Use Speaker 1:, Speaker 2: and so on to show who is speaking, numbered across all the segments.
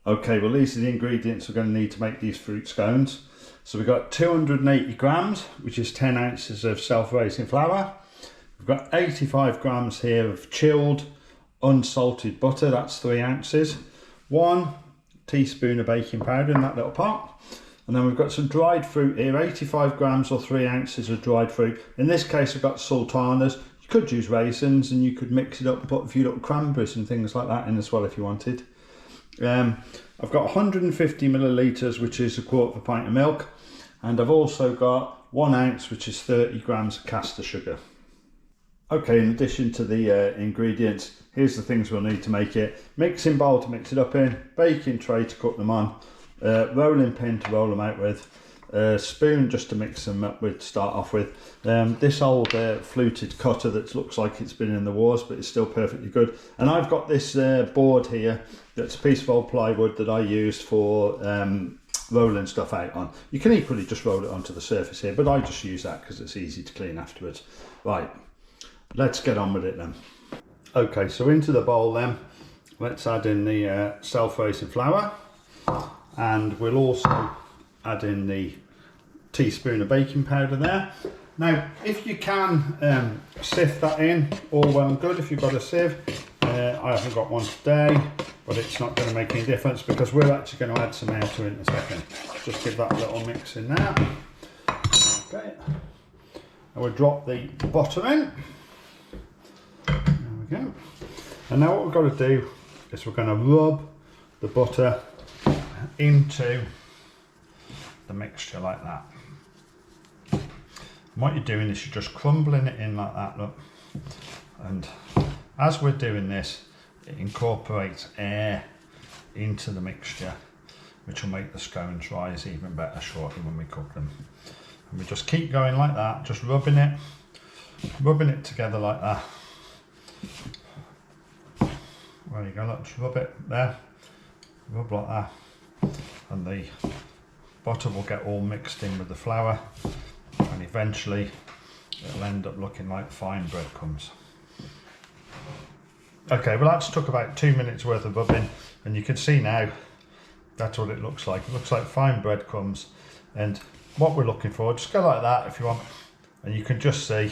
Speaker 1: Okay, well these are the ingredients we're going to need to make these fruit scones. So we've got 280 grams, which is 10 ounces of self-raising flour. We've got 85 grams here of chilled, unsalted butter, that's 3 ounces. 1 teaspoon of baking powder in that little pot. And then we've got some dried fruit here, 85 grams or 3 ounces of dried fruit. In this case, I've got sultanas. You could use raisins and you could mix it up and put a few little cranberries and things like that in as well if you wanted. I've got 150 millilitres, which is a quarter of a pint of milk. And I've also got 1 ounce, which is 30 grams of caster sugar. Okay, in addition to the ingredients, here's the things we'll need to make it. Mixing bowl to mix it up in, baking tray to cook them on, rolling pin to roll them out with, spoon just to mix them up with to start off with. This old fluted cutter that looks like it's been in the wars, but it's still perfectly good. And I've got this board here that's a piece of old plywood that I used for rolling stuff out on. You can equally just roll it onto the surface here, but I just use that because it's easy to clean afterwards. Right, let's get on with it then. Okay, so into the bowl then, let's add in the self-raising flour, and we'll also add in the teaspoon of baking powder there. Now, if you can sift that in, all well and good if you've got a sieve. I haven't got one today, but it's not going to make any difference because we're actually going to add some air to it in a second. Just give that a little mix in there. Okay, and we'll drop the butter in. There we go. And now what we've got to do is we're going to rub the butter into the mixture like that. And what you're doing is you're just crumbling it in like that, look. And as we're doing this, it incorporates air into the mixture, which will make the scones rise even better shortly when we cook them. And we just keep going like that, just rubbing it together like that. There you go, let's rub it there, rub like that, and the butter will get all mixed in with the flour, and eventually it'll end up looking like fine breadcrumbs. Okay, well that's took about 2 minutes worth of rubbing, and you can see now that's what it looks like. It looks like fine breadcrumbs, and what we're looking for, just go like that if you want, and you can just see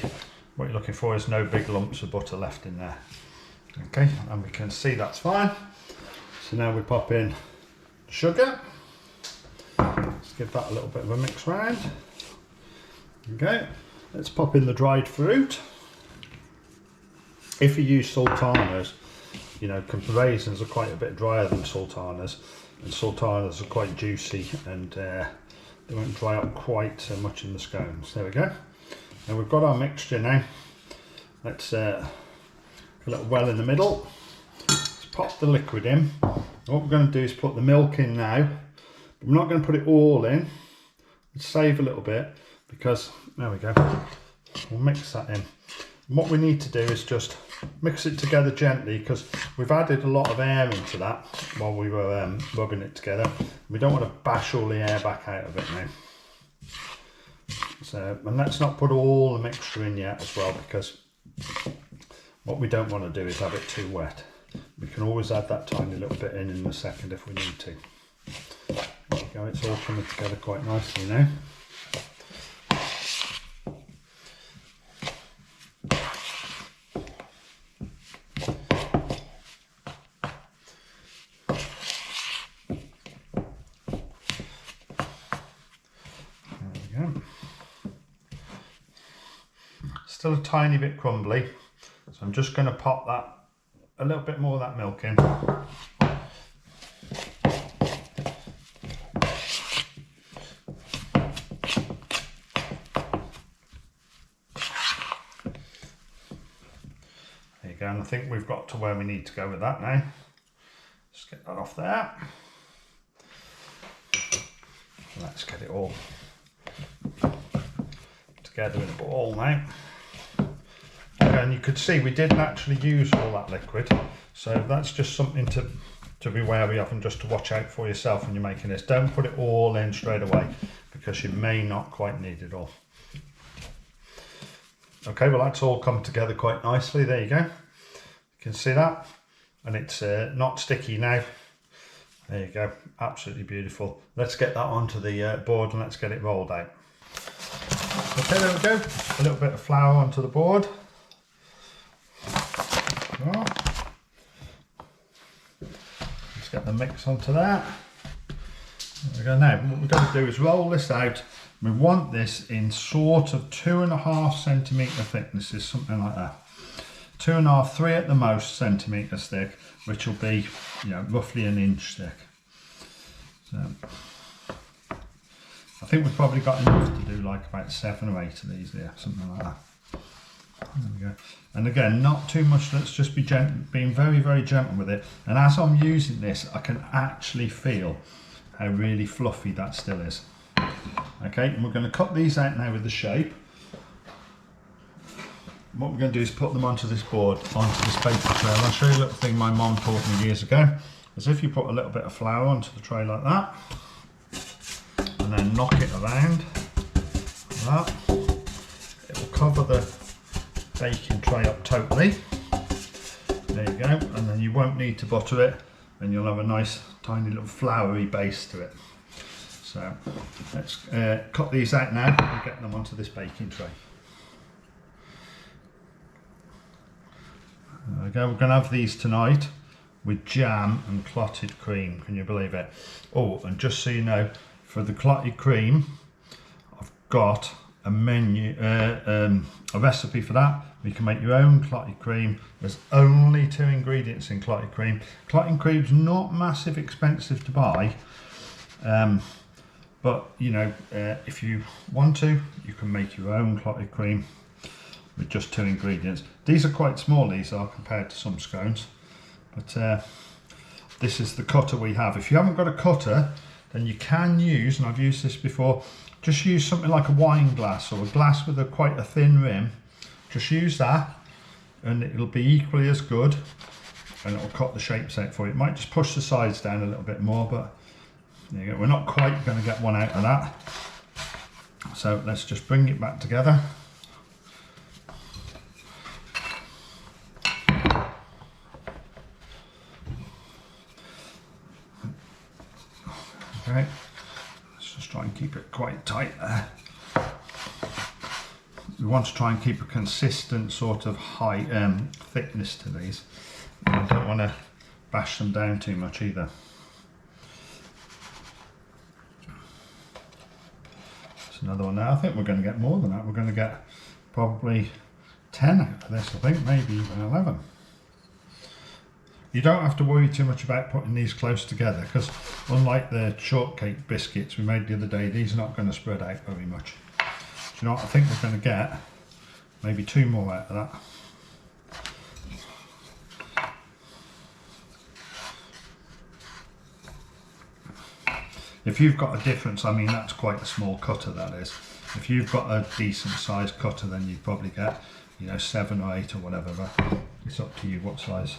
Speaker 1: what you're looking for is no big lumps of butter left in there. Okay, and we can see that's fine. So now we pop in sugar. Let's give that a little bit of a mix round. Okay, let's pop in the dried fruit. If you use sultanas, you know, raisins are quite a bit drier than sultanas, and sultanas are quite juicy and they won't dry up quite so much in the scones. There we go. Now we've got our mixture now. Let's a little well in the middle. Let's pop the liquid in. What we're going to do is put the milk in now. But we're not going to put it all in. Let's save a little bit because, there we go. We'll mix that in. And what we need to do is just mix it together gently because we've added a lot of air into that while we were rubbing it together. We don't want to bash all the air back out of it now. So, and let's not put all the mixture in yet as well, because what we don't want to do is have it too wet. We can always add that tiny little bit in a second if we need to. There you go, it's all coming together quite nicely now. Still a tiny bit crumbly, so I'm just going to pop that a little bit more of that milk in. There you go, and I think we've got to where we need to go with that now. Just get that off there. Let's get it all together in a ball now. And you could see we didn't actually use all that liquid, so that's just something to be wary of and just to watch out for yourself when you're making this. Don't put it all in straight away because you may not quite need it all. Okay, well that's all come together quite nicely. There you go. You can see that, and it's not sticky now. There you go, absolutely beautiful. Let's get that onto the board and let's get it rolled out. Okay, there we go, a little bit of flour onto the board. Let's get the mix onto that. There we go. Now what we're going to do is roll this out. We want this in sort of 2.5 centimetre thicknesses, something like that. 2.5, 3 at the most centimetres thick, which will be, you know, roughly an inch thick. So I think we've probably got enough to do like about 7 or 8 of these there, something like that. There we go. And again, not too much, let's just be being very, very gentle with it. And as I'm using this, I can actually feel how really fluffy that still is. Okay, and we're going to cut these out now with the shape. What we're going to do is put them onto this board, onto this paper tray. And I'll show you a little thing my mum taught me years ago. Is if you put a little bit of flour onto the tray like that, and then knock it around like that, it will cover the baking tray up totally. There you go, and then you won't need to butter it, and you'll have a nice tiny little floury base to it. So let's cut these out now and get them onto this baking tray. There we go, we're going to have these tonight with jam and clotted cream, can you believe it? Oh, and just so you know, for the clotted cream, I've got a menu, a recipe for that. You can make your own clotted cream. There's only 2 ingredients in clotted cream. Clotted cream's not massive expensive to buy, but you know, if you want to, you can make your own clotted cream with just 2 ingredients. These are quite small, these are, compared to some scones, but this is the cutter we have. If you haven't got a cutter, then you can use, and I've used this before, just use something like a wine glass or a glass with quite a thin rim. Just use that and it'll be equally as good, and it'll cut the shapes out for you. It might just push the sides down a little bit more, but there you go. We're not quite going to get one out of that. So let's just bring it back together. Okay, let's just try and keep it quite tight there. We want to try and keep a consistent sort of height, thickness to these. And I don't want to bash them down too much either. That's another one now. I think we're going to get more than that. We're going to get probably 10 out of this, I think, maybe even 11. You don't have to worry too much about putting these close together, because unlike the shortcake biscuits we made the other day, these are not going to spread out very much. Do you know what? I think we're going to get maybe 2 more out of that. If you've got a difference, I mean, that's quite a small cutter, that is. If you've got a decent sized cutter, then you'd probably get, you know, 7 or 8 or whatever, but it's up to you what size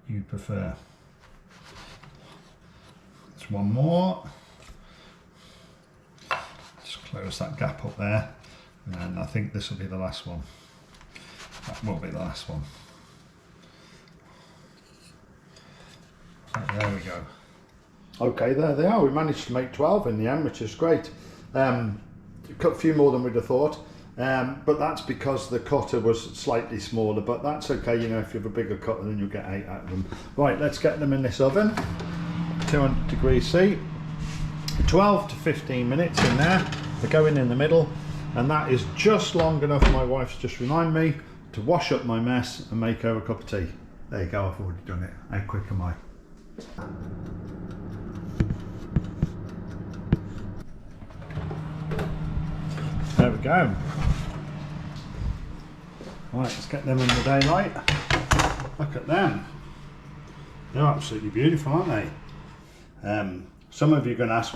Speaker 1: you prefer. There's one more. Just close that gap up there, and I think this will be the last one. That will be the last one. So there we go. Okay, there they are. We managed to make 12 in the end, which is great. Cut a few more than we'd have thought, but that's because the cutter was slightly smaller, but that's okay, you know, if you have a bigger cutter then you'll get 8 out of them. Right, let's get them in this oven, 200 degrees C, 12 to 15 minutes in there. They're going in the middle, and that is just long enough, my wife's just reminded me, to wash up my mess and make her a cup of tea. There you go, I've already done it. How quick am I? There we go. Right, let's get them in the daylight. Look at them. They're absolutely beautiful, aren't they? Some of you are going to ask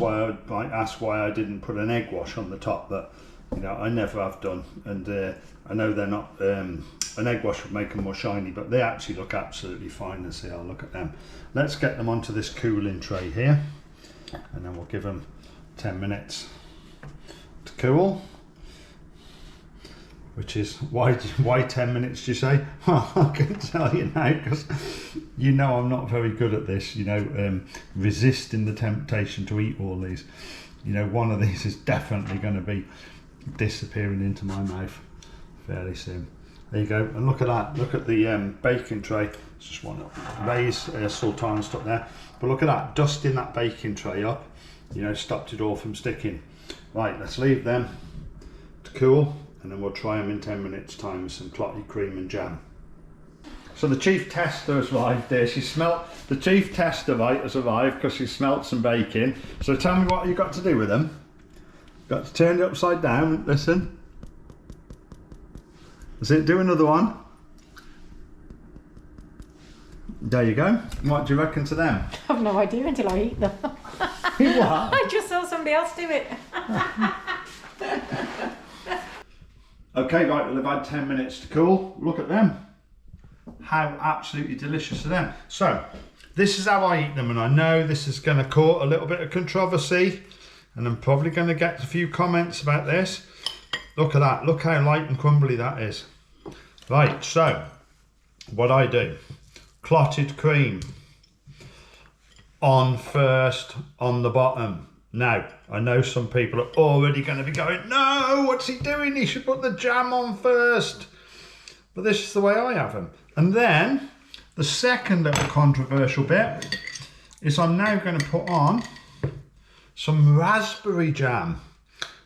Speaker 1: why I didn't put an egg wash on the top, but you know, I never have done, and I know they're not. An egg wash would make them more shiny, but they actually look absolutely fine. And see, I'll look at them. Let's get them onto this cooling tray here, and then we'll give them 10 minutes to cool. Which is why 10 minutes, do you say? Well, I can tell you now, because You know I'm not very good at this, you know, resisting the temptation to eat all these. You know, one of these is definitely going to be disappearing into my mouth fairly soon. There you go, and look at that, look at the baking tray. It's just one raised sultana stuck there, but look at that, dusting that baking tray up, you know, stopped it all from sticking. Right, let's leave them to cool, and then we'll try them in 10 minutes time with some clotted cream and jam. So the chief tester has arrived there. The chief tester, right, has arrived because she smelt some bacon. So tell me what you've got to do with them. Got to turn it upside down, listen. That's it, do another one. There you go. What do you reckon to them?
Speaker 2: I have no idea until I eat them.
Speaker 1: What?
Speaker 2: I just saw somebody else do it.
Speaker 1: Okay, right, well, they've had 10 minutes to cool. Look at them. How absolutely delicious are them. So, this is how I eat them, and I know this is going to cause a little bit of controversy, and I'm probably going to get a few comments about this. Look at that, look how light and crumbly that is. Right, so, what I do, clotted cream on first, on the bottom. Now, I know some people are already going to be going, no, what's he doing? He should put the jam on first. But this is the way I have them. And then, the second little controversial bit is I'm now going to put on some raspberry jam.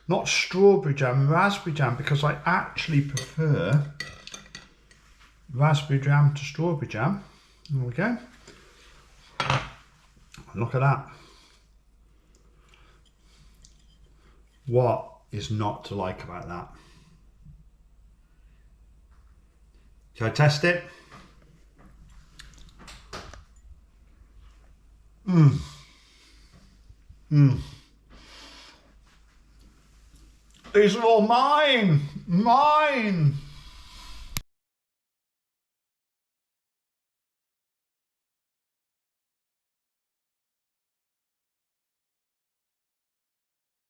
Speaker 1: Not strawberry jam, raspberry jam, because I actually prefer raspberry jam to strawberry jam. There we go. Look at that. What is not to like about that? Shall I test it? These are all mine! Mine!